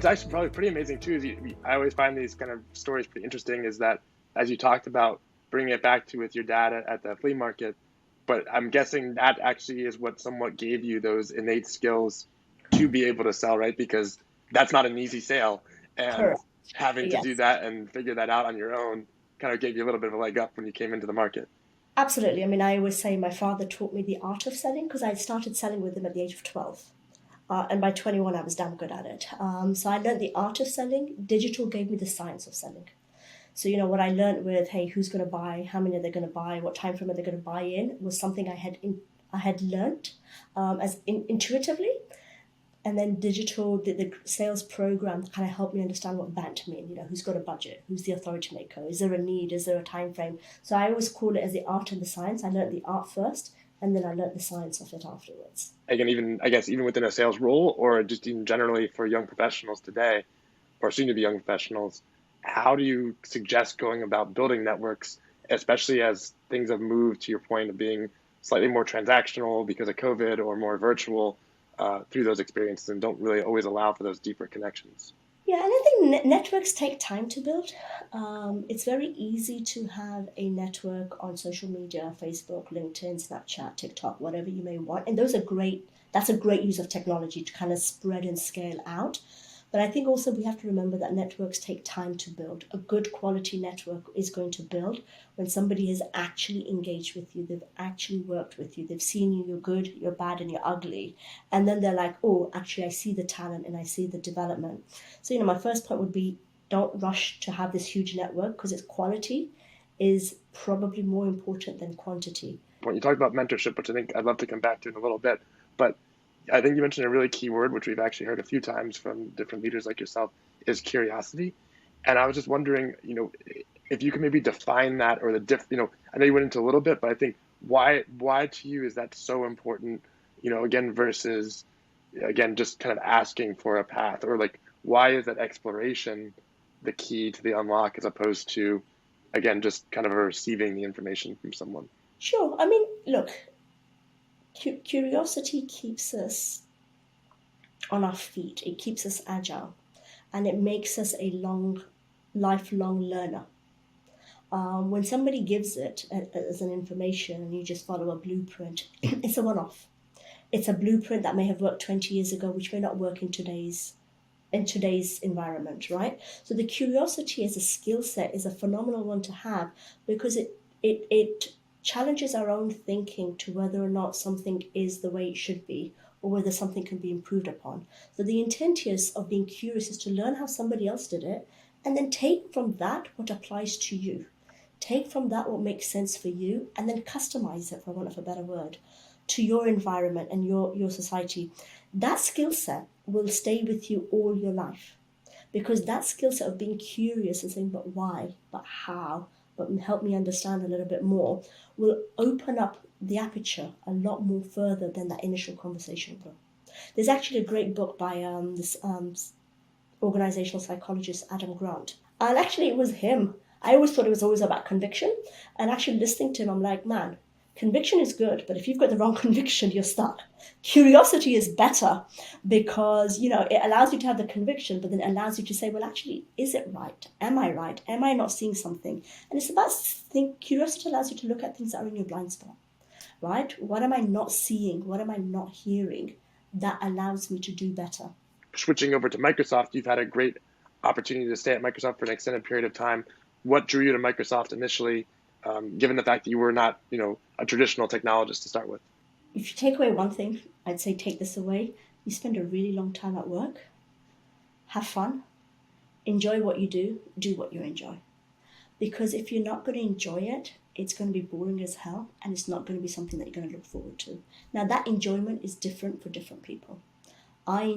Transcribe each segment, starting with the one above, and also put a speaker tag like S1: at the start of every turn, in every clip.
S1: what's actually probably pretty amazing too is I always find these kind of stories pretty interesting. Is that as you talked about bringing it back to with your dad at the flea market, but I'm guessing that actually is what somewhat gave you those innate skills to be able to sell, right? Because that's not an easy sale, and
S2: Correct.
S1: having to do
S2: Yes.
S1: that and figure that out on your own kind of gave you a little bit of a leg up when you came into the market.
S2: Absolutely. I mean, I always say my father taught me the art of selling because I started selling with him at the age of 12. And by 21, I was damn good at it. So I learned the art of selling. Digital gave me the science of selling. So, what I learned with, hey, who's going to buy, how many are they going to buy, what time frame are they going to buy in, was something I had learned intuitively. And then digital, the sales program kind of helped me understand what BANT mean. Who's got a budget, who's the authority maker, is there a need, is there a time frame? So I always call it as the art and the science. I learned the art first, and then I learned the science of it afterwards.
S1: Again, even I guess even within a sales role or just even generally for young professionals today or soon to be young professionals, how do you suggest going about building networks, especially as things have moved to your point of being slightly more transactional because of COVID or more virtual through those experiences and don't really always allow for those deeper connections?
S2: Yeah, and I think networks take time to build. It's very easy to have a network on social media, Facebook, LinkedIn, Snapchat, TikTok, whatever you may want. And those are great. That's a great use of technology to kind of spread and scale out. But I think also we have to remember that networks take time to build. A good quality network is going to build when somebody has actually engaged with you, they've actually worked with you, they've seen you, you're good, you're bad, and you're ugly. And then they're like, oh, actually, I see the talent and I see the development. So, my first point would be don't rush to have this huge network because its quality is probably more important than quantity.
S1: When you talked about mentorship, which I think I'd love to come back to in a little bit, but I think you mentioned a really key word, which we've actually heard a few times from different leaders like yourself, is curiosity. And I was just wondering, if you can maybe define that or I know you went into a little bit, but I think why to you is that so important, again, versus, again, just kind of asking for a path or like, why is that exploration the key to the unlock as opposed to, again, just kind of receiving the information from someone?
S2: Sure. I mean, look, curiosity keeps us on our feet, it keeps us agile, and it makes us a lifelong learner. When somebody gives it as an information and you just follow a blueprint, it's a one off. It's a blueprint that may have worked 20 years ago, which may not work in today's environment, right? So the curiosity as a skill set is a phenomenal one to have because it challenges our own thinking to whether or not something is the way it should be or whether something can be improved upon. So the intent is of being curious is to learn how somebody else did it and then take from that what applies to you. Take from that what makes sense for you and then customize it, for want of a better word, to your environment and your society. That skill set will stay with you all your life because that skill set of being curious and saying, but why, but how, but help me understand a little bit more, will open up the aperture a lot more further than that initial conversation will. There's actually a great book by this organizational psychologist Adam Grant. And actually, it was him. I always thought it was always about conviction. And actually, listening to him, I'm like, man, conviction is good, but if you've got the wrong conviction, you're stuck. Curiosity is better because, it allows you to have the conviction, but then it allows you to say, well, actually, is it right? Am I right? Am I not seeing something? And it's about curiosity allows you to look at things that are in your blind spot, right? What am I not seeing? What am I not hearing? That allows me to do better.
S1: Switching over to Microsoft, you've had a great opportunity to stay at Microsoft for an extended period of time. What drew you to Microsoft initially, given the fact that you were not, a traditional technologist to start with?
S2: If you take away one thing, I'd say take this away. You spend a really long time at work. Have fun. Enjoy what you do. Do what you enjoy. Because if you're not going to enjoy it, it's going to be boring as hell and it's not going to be something that you're going to look forward to. Now, that enjoyment is different for different people. I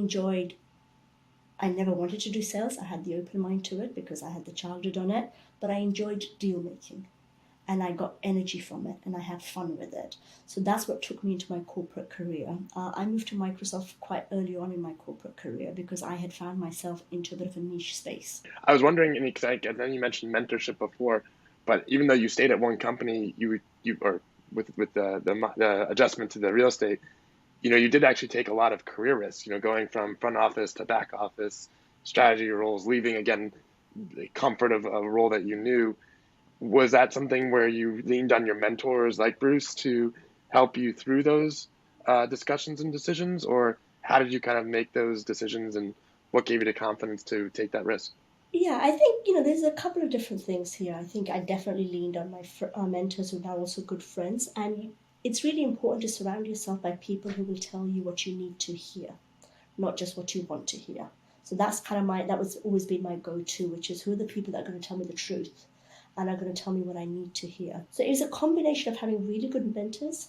S2: never wanted to do sales. I had the open mind to it because I had the childhood on it, but I enjoyed deal making and I got energy from it and I had fun with it. So that's what took me into my corporate career. I moved to Microsoft quite early on in my corporate career because I had found myself into a bit of a niche space.
S1: I was wondering, and then you mentioned mentorship before, but even though you stayed at one company, or with the adjustment to the real estate, you did actually take a lot of career risks, going from front office to back office, strategy roles, leaving again the comfort of a role that you knew. Was that something where you leaned on your mentors like Bruce to help you through those discussions and decisions, or how did you kind of make those decisions, and what gave you the confidence to take that risk?
S2: Yeah, I think, there's a couple of different things here. I think I definitely leaned on my mentors who are now also good friends. And it's really important to surround yourself by people who will tell you what you need to hear, not just what you want to hear. So that's kind of that was always been my go to, which is who are the people that are going to tell me the truth and are going to tell me what I need to hear. So it was a combination of having really good mentors,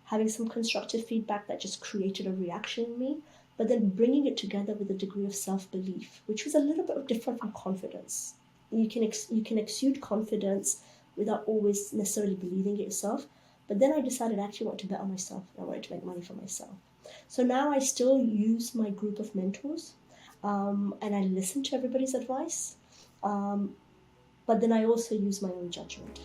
S2: having some constructive feedback that just created a reaction in me, but then bringing it together with a degree of self-belief, which was a little bit different from confidence. You can exude confidence without always necessarily believing it yourself. But then I decided I actually want to bet on myself and I wanted to make money for myself. So now I still use my group of mentors, and I listen to everybody's advice, but then I also use my own judgment.